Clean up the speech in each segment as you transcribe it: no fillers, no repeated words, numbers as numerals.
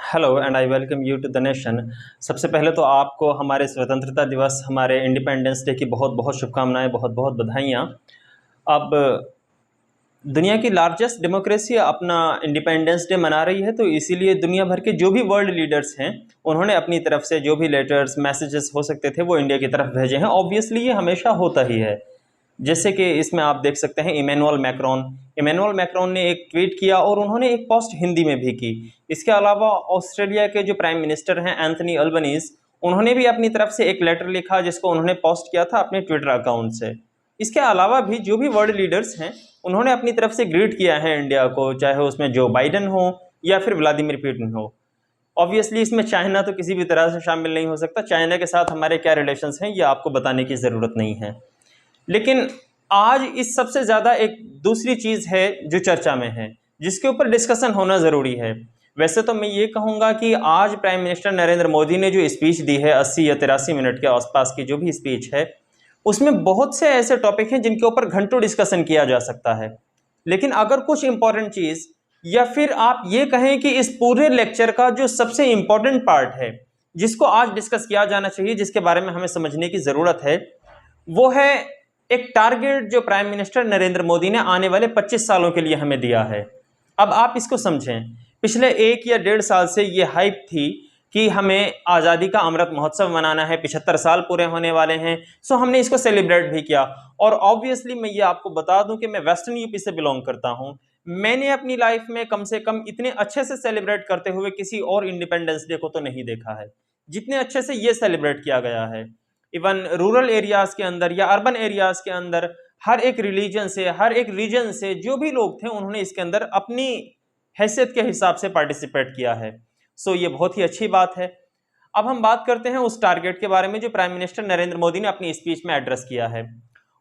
Hello and I welcome you to the nation. सबसे पहले तो आपको हमारे स्वतंत्रता दिवस, हमारे इंडिपेंडेंस डे की बहुत बहुत शुभकामनाएं, बहुत बहुत बधाइयाँ। अब दुनिया की लार्जेस्ट डेमोक्रेसी अपना इंडिपेंडेंस डे मना रही है, तो इसीलिए दुनिया भर के जो भी वर्ल्ड लीडर्स हैं उन्होंने अपनी तरफ से जो भी लेटर्स मैसेजेस हो सकते थे वो इंडिया की तरफ भेजे हैं। ऑब्वियसली ये हमेशा होता ही है। जैसे कि इसमें आप देख सकते हैं इमैनुअल मैक्रोन ने एक ट्वीट किया और उन्होंने एक पोस्ट हिंदी में भी की। इसके अलावा ऑस्ट्रेलिया के जो प्राइम मिनिस्टर हैं एंथनी अल्बनीज, उन्होंने भी अपनी तरफ से एक लेटर लिखा जिसको उन्होंने पोस्ट किया था अपने ट्विटर अकाउंट से। इसके अलावा भी जो भी वर्ल्ड लीडर्स हैं उन्होंने अपनी तरफ से ग्रीट किया है इंडिया को, चाहे उसमें जो बाइडन हो या फिर व्लादिमीर पुतिन हो। ऑब्वियसली इसमें चाइना तो किसी भी तरह से शामिल नहीं हो सकता। चाइना के साथ हमारे क्या रिलेशंस हैं ये आपको बताने की ज़रूरत नहीं है। लेकिन आज इस सबसे ज़्यादा एक दूसरी चीज़ है जो चर्चा में है, जिसके ऊपर डिस्कशन होना ज़रूरी है। वैसे तो मैं ये कहूँगा कि आज प्राइम मिनिस्टर नरेंद्र मोदी ने जो स्पीच दी है 80 या 83 मिनट के आसपास की जो भी स्पीच है, उसमें बहुत से ऐसे टॉपिक हैं जिनके ऊपर घंटों डिस्कशन किया जा सकता है। लेकिन अगर कुछ इंपॉर्टेंट चीज़ या फिर आप ये कहें कि इस पूरे लेक्चर का जो सबसे इंपॉर्टेंट पार्ट है जिसको आज डिस्कस किया जाना चाहिए, जिसके बारे में हमें समझने की ज़रूरत है, वो है एक टारगेट जो प्राइम मिनिस्टर नरेंद्र मोदी ने आने वाले 25 सालों के लिए हमें दिया है। अब आप इसको समझें। पिछले 1 या 1.5 साल से ये हाइप थी कि हमें आज़ादी का अमृत महोत्सव मनाना है, 75 साल पूरे होने वाले हैं, सो हमने इसको सेलिब्रेट भी किया। और ऑब्वियसली मैं ये आपको बता दूं कि मैं वेस्टर्न यूपी से बिलोंग करता हूं। मैंने अपनी लाइफ में कम से कम इतने अच्छे से सेलिब्रेट करते हुए किसी और इंडिपेंडेंस डे को तो नहीं देखा है जितने अच्छे से ये सेलिब्रेट किया गया है। इवन रूरल एरियाज के अंदर या अर्बन एरियाज के अंदर हर एक रिलीजन से, हर एक रीजन से जो भी लोग थे उन्होंने इसके अंदर अपनी हैसियत के हिसाब से पार्टिसिपेट किया है। सो ये बहुत ही अच्छी बात है। अब हम बात करते हैं उस टारगेट के बारे में जो प्राइम मिनिस्टर नरेंद्र मोदी ने अपनी स्पीच में एड्रेस किया है।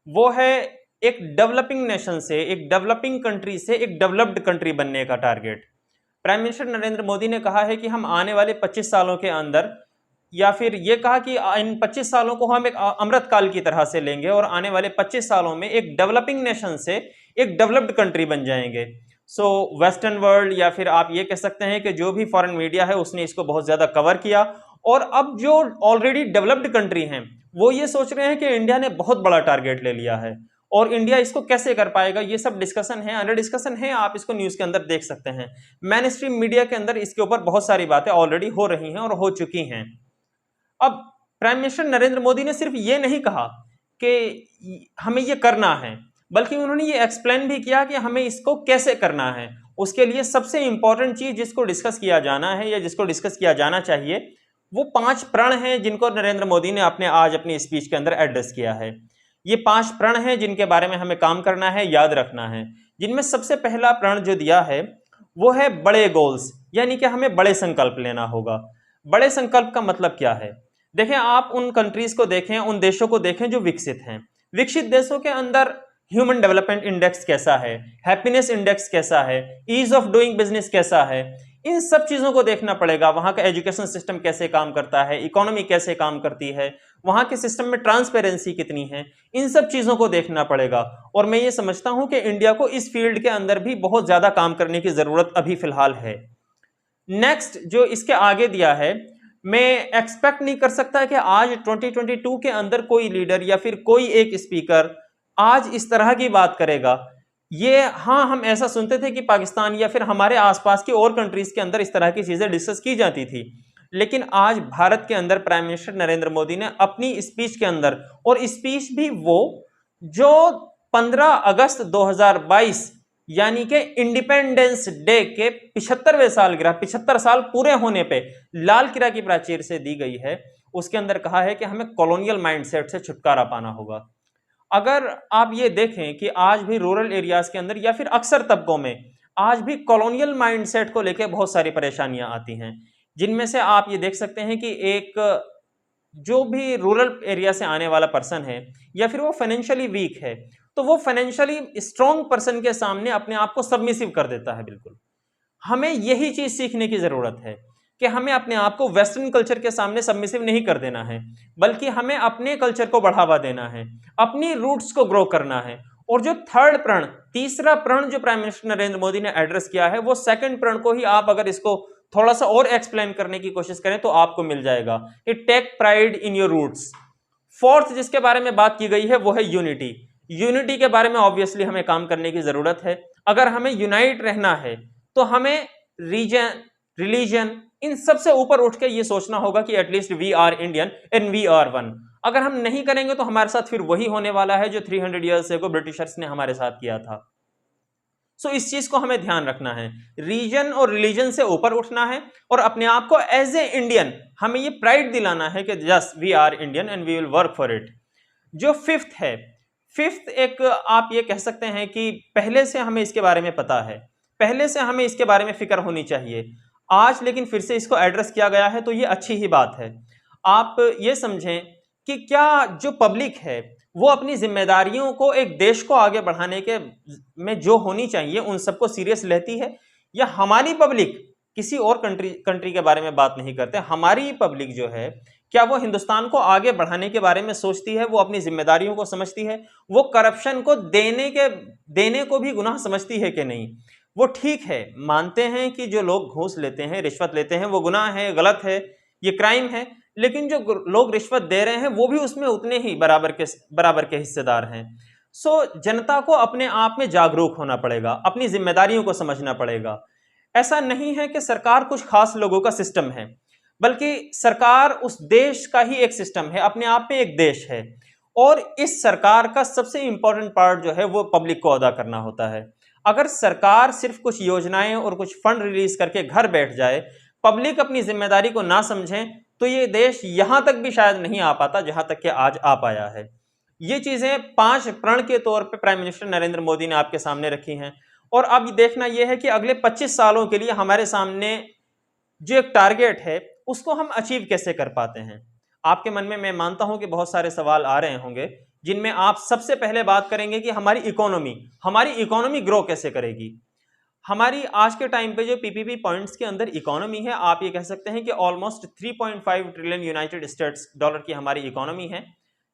वो है एक डेवलपिंग नेशन से, एक डेवलपिंग कंट्री से एक डेवलप्ड कंट्री बनने का target. Prime minister Narendra Modi ने कहा है कि हम आने वाले 25 सालों के अंदर, या फिर ये कहा कि इन 25 सालों को हम एक अमृत काल की तरह से लेंगे और आने वाले 25 सालों में एक डेवलपिंग नेशन से एक डेवलप्ड कंट्री बन जाएंगे। सो वेस्टर्न वर्ल्ड या फिर आप ये कह सकते हैं कि जो भी फॉरेन मीडिया है उसने इसको बहुत ज़्यादा कवर किया। और अब जो ऑलरेडी डेवलप्ड कंट्री हैं वो ये सोच रहे हैं कि इंडिया ने बहुत बड़ा टारगेट ले लिया है और इंडिया इसको कैसे कर पाएगा। ये सब डिस्कशन है, अंडर डिस्कशन है, आप इसको न्यूज़ के अंदर देख सकते हैं। मेन स्ट्रीम मीडिया के अंदर इसके ऊपर बहुत सारी बातें ऑलरेडी हो रही हैं और हो चुकी हैं। अब प्राइम मिनिस्टर नरेंद्र मोदी ने सिर्फ ये नहीं कहा कि हमें ये करना है, बल्कि उन्होंने ये एक्सप्लेन भी किया कि हमें इसको कैसे करना है। उसके लिए सबसे इंपॉर्टेंट चीज जिसको डिस्कस किया जाना है या जिसको डिस्कस किया जाना चाहिए, वो 5 प्रण हैं जिनको नरेंद्र मोदी ने आज अपनी स्पीच के अंदर एड्रेस किया है। ये 5 प्रण हैं जिनके बारे में हमें काम करना है, याद रखना है। जिनमें सबसे पहला प्रण जो दिया है वो है बड़े गोल्स, यानी कि हमें बड़े संकल्प लेना होगा। बड़े संकल्प का मतलब क्या है? देखें, आप उन कंट्रीज को देखें, उन देशों को देखें जो विकसित हैं। विकसित देशों के अंदर ह्यूमन डेवलपमेंट इंडेक्स कैसा है, हैप्पीनेस इंडेक्स कैसा है, ईज ऑफ डूइंग बिजनेस कैसा है, इन सब चीजों को देखना पड़ेगा। वहां का एजुकेशन सिस्टम कैसे काम करता है, इकोनॉमी कैसे काम करती है, वहां के सिस्टम में ट्रांसपेरेंसी कितनी है, इन सब चीजों को देखना पड़ेगा। और मैं ये समझता हूं कि इंडिया को इस फील्ड के अंदर भी बहुत ज्यादा काम करने की जरूरत अभी फिलहाल है। नेक्स्ट जो इसके आगे दिया है, मैं एक्सपेक्ट नहीं कर सकता कि आज 2022 के अंदर कोई लीडर या फिर कोई एक स्पीकर आज इस तरह की बात करेगा। ये हाँ, हम ऐसा सुनते थे कि पाकिस्तान या फिर हमारे आसपास की और कंट्रीज के अंदर इस तरह की चीजें डिस्कस की जाती थी, लेकिन आज भारत के अंदर प्राइम मिनिस्टर नरेंद्र मोदी ने अपनी स्पीच के अंदर, और स्पीच भी वो जो 15 अगस्त 2022 यानी कि इंडिपेंडेंस डे के 75वें सालगिरह, 75 साल पूरे होने पे लाल किला की प्राचीर से दी गई है, उसके अंदर कहा है कि हमें कॉलोनियल माइंडसेट से छुटकारा पाना होगा। अगर आप ये देखें कि आज भी रूरल एरियाज के अंदर या फिर अक्सर तबकों में आज भी कॉलोनियल माइंडसेट को लेकर बहुत सारी परेशानियां आती हैं, जिनमें से आप ये देख सकते हैं कि एक जो भी रूरल एरिया से आने वाला पर्सन है या फिर वो फाइनेंशियली वीक है, तो वो फाइनेंशियली स्ट्रॉन्ग पर्सन के सामने अपने आप को सबमिसिव कर देता है। बिल्कुल हमें यही चीज सीखने की जरूरत है कि हमें अपने आप को वेस्टर्न कल्चर के सामने सबमिसिव नहीं कर देना है, बल्कि हमें अपने कल्चर को बढ़ावा देना है, अपनी रूट्स को ग्रो करना है। और जो थर्ड प्रण, तीसरा प्रण जो प्राइम मिनिस्टर नरेंद्र मोदी ने एड्रेस किया है, वो सेकंड प्रण को ही आप अगर इसको थोड़ा सा और एक्सप्लेन करने की कोशिश करें तो आपको मिल जाएगा कि take pride in your roots. Fourth जिसके बारे में बात की गई है वो है यूनिटी। यूनिटी के बारे में ऑब्वियसली हमें काम करने की जरूरत है। अगर हमें यूनाइट रहना है तो हमें रीजन, रिलीजन, इन सबसे ऊपर उठ के ये सोचना होगा कि at least we are Indian and we are one. अगर हम नहीं करेंगे तो हमारे साथ फिर वही होने वाला है जो 300 ईयर्स एगो ब्रिटिशर्स ने हमारे साथ किया था। सो इस चीज को हमें ध्यान रखना है, रीजन और रिलीजन से ऊपर उठना है और अपने आप को एज ए इंडियन हमें ये प्राइड दिलाना है कि just we are Indian and we will work for it. जो फिफ्थ है, फिफ्थ एक आप ये कह सकते हैं कि पहले से हमें इसके बारे में पता है, पहले से हमें इसके बारे में फिक्र होनी चाहिए आज, लेकिन फिर से इसको एड्रेस किया गया है तो ये अच्छी ही बात है। आप ये समझें कि क्या जो पब्लिक है वो अपनी जिम्मेदारियों को एक देश को आगे बढ़ाने के में जो होनी चाहिए उन सबको सीरियस लेती है, या हमारी पब्लिक किसी और कंट्री के बारे में बात नहीं करते, हमारी पब्लिक जो है क्या वो हिंदुस्तान को आगे बढ़ाने के बारे में सोचती है, वो अपनी जिम्मेदारियों को समझती है, वो करप्शन को देने को भी गुनाह समझती है कि नहीं। वो ठीक है, मानते हैं कि जो लोग घूस लेते हैं, रिश्वत लेते हैं, वो गुनाह है, गलत है, ये क्राइम है, लेकिन जो लोग रिश्वत दे रहे हैं वो भी उसमें उतने ही बराबर के हिस्सेदार हैं। सो जनता को अपने आप में जागरूक होना पड़ेगा, अपनी जिम्मेदारियों को समझना पड़ेगा। ऐसा नहीं है कि सरकार कुछ खास लोगों का सिस्टम है, बल्कि सरकार उस देश का ही एक सिस्टम है, अपने आप में एक देश है, और इस सरकार का सबसे इंपॉर्टेंट पार्ट जो है वो पब्लिक को अदा करना होता है। अगर सरकार सिर्फ कुछ योजनाएं और कुछ फंड रिलीज करके घर बैठ जाए, पब्लिक अपनी जिम्मेदारी को ना समझें, तो ये देश यहां तक भी शायद नहीं आ पाता जहां तक कि आज आ पाया है। ये चीजें 5 प्रण के तौर पे प्राइम मिनिस्टर नरेंद्र मोदी ने आपके सामने रखी हैं, और अब देखना यह है कि अगले 25 सालों के लिए हमारे सामने जो एक टारगेट है उसको हम अचीव कैसे कर पाते हैं। आपके मन में मैं मानता हूं कि बहुत सारे सवाल आ रहे होंगे, जिनमें आप सबसे पहले बात करेंगे कि हमारी इकोनॉमी ग्रो कैसे करेगी। हमारी आज के टाइम पे जो पीपीपी पॉइंट्स के अंदर इकोनॉमी है, आप ये कह सकते हैं कि almost 3.5 trillion United states dollar की हमारी इकोनॉमी है,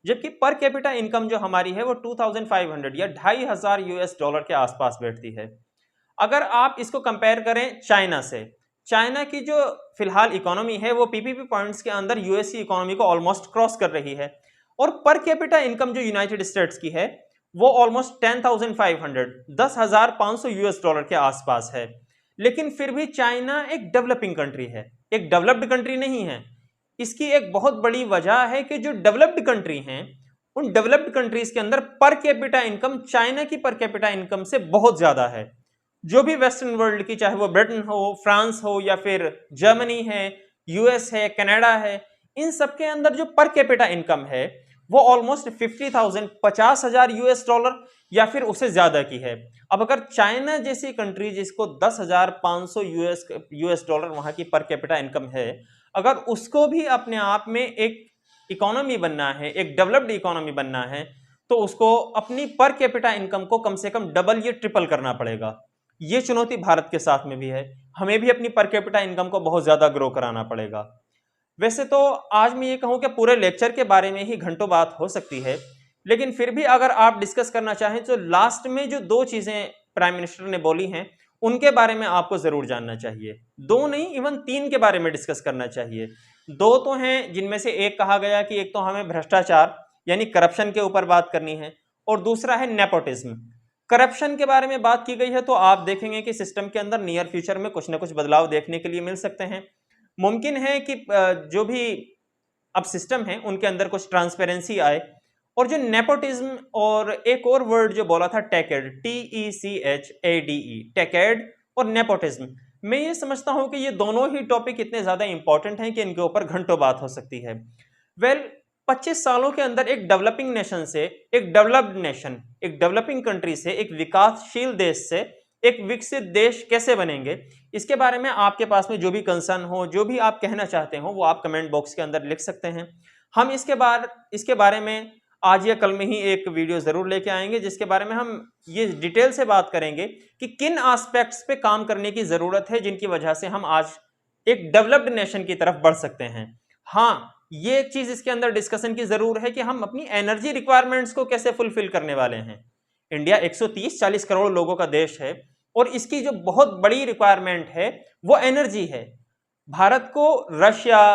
जबकि पर कैपिटा इनकम जो हमारी है वो 2500 या $2500 के आसपास बैठती है। अगर आप इसको कंपेयर करें चाइना से, चाइना की जो फिलहाल इकोनॉमी है वो पीपीपी पॉइंट्स के अंदर यूएस की इकोनॉमी को ऑलमोस्ट क्रॉस कर रही है, और पर कैपिटा इनकम जो यूनाइटेड स्टेट्स की है वो ऑलमोस्ट 10,500 $10,500 के आसपास है। लेकिन फिर भी चाइना एक डेवलपिंग कंट्री है, एक डेवलप्ड कंट्री नहीं है। इसकी एक बहुत बड़ी वजह है कि जो डेवलप्ड कंट्री हैं, उन डेवलप्ड कंट्रीज के अंदर पर कैपिटा इनकम चाइना की पर कैपिटा इनकम से बहुत ज्यादा है। जो भी वेस्टर्न वर्ल्ड की, चाहे वो ब्रिटेन हो, फ्रांस हो, या फिर जर्मनी है, यूएस है, कनाडा है, इन सब के अंदर जो पर कैपिटा इनकम है वो ऑलमोस्ट 50,000 $50,000 या फिर उससे ज्यादा की है। अब अगर चाइना जैसी कंट्री जिसको 10,500 यूएस डॉलर वहां की पर कैपिटा इनकम है, अगर उसको भी अपने आप में एक इकोनॉमी बनना है, एक डेवलप्ड इकोनॉमी बनना है, तो उसको अपनी पर कैपिटा इनकम को कम से कम डबल या ट्रिपल करना पड़ेगा। ये चुनौती भारत के साथ में भी है, हमें भी अपनी पर कैपिटा इनकम को बहुत ज्यादा ग्रो कराना पड़ेगा। वैसे तो आज मैं ये कहूं कि पूरे लेक्चर के बारे में ही घंटों बात हो सकती है, लेकिन फिर भी अगर आप डिस्कस करना चाहें तो लास्ट में जो 2 चीजें प्राइम मिनिस्टर ने बोली हैं उनके बारे में आपको जरूर जानना चाहिए। 2 नहीं, इवन 3 के बारे में डिस्कस करना चाहिए। 2 तो हैं, जिनमें से एक कहा गया कि एक तो हमें भ्रष्टाचार यानी करप्शन के ऊपर बात करनी है, और दूसरा है नेपोटिज्म। करप्शन के बारे में बात की गई है तो आप देखेंगे कि सिस्टम के अंदर नियर फ्यूचर में कुछ ना कुछ बदलाव देखने के लिए मिल सकते हैं। मुमकिन है कि जो भी अब सिस्टम है उनके अंदर कुछ ट्रांसपेरेंसी आए, और जो नेपोटिज्म और एक और वर्ड जो बोला था टेकेड, TECHADE, टेकेड और नेपोटिज्म, मैं ये समझता हूं कि ये दोनों ही टॉपिक इतने ज्यादा इंपॉर्टेंट हैं कि इनके ऊपर घंटों बात हो सकती है। 25 सालों के अंदर एक डेवलपिंग नेशन से एक डेवलप्ड नेशन, एक डेवलपिंग कंट्री से एक विकासशील देश से एक विकसित देश कैसे बनेंगे, इसके बारे में आपके पास में जो भी कंसर्न हो, जो भी आप कहना चाहते हो, वो आप कमेंट बॉक्स के अंदर लिख सकते हैं। हम इसके बारे में आज या कल में ही एक वीडियो जरूर लेके आएंगे, जिसके बारे में हम ये डिटेल से बात करेंगे कि किन एस्पेक्ट्स पे काम करने की जरूरत है, जिनकी वजह से हम आज एक डेवलप्ड नेशन की तरफ बढ़ सकते हैं। हाँ, ये एक चीज इसके अंदर डिस्कशन की जरूर है कि हम अपनी एनर्जी रिक्वायरमेंट्स को कैसे फुलफिल करने वाले हैं। इंडिया 130-40 करोड़ लोगों का देश है, और इसकी जो बहुत बड़ी रिक्वायरमेंट है वो एनर्जी है। भारत को रशिया,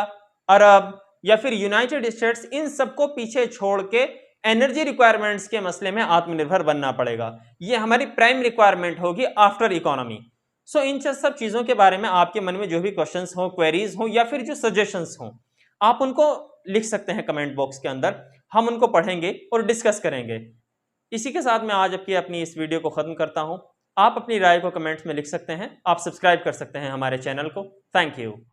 अरब या फिर यूनाइटेड स्टेट्स इन सबको पीछे छोड़ के एनर्जी रिक्वायरमेंट्स के मसले में आत्मनिर्भर बनना पड़ेगा। ये हमारी प्राइम रिक्वायरमेंट होगी आफ्टर इकोनॉमी। सो इन सब चीजों के बारे में आपके मन में जो भी क्वेश्चंस हो, क्वेरीज हो या फिर जो सजेशंस हो, आप उनको लिख सकते हैं कमेंट बॉक्स के अंदर। हम उनको पढ़ेंगे और डिस्कस करेंगे। इसी के साथ मैं आज अपनी इस वीडियो को खत्म करता हूं। आप अपनी राय को कमेंट्स में लिख सकते हैं। आप सब्सक्राइब कर सकते हैं हमारे चैनल को। Thank you.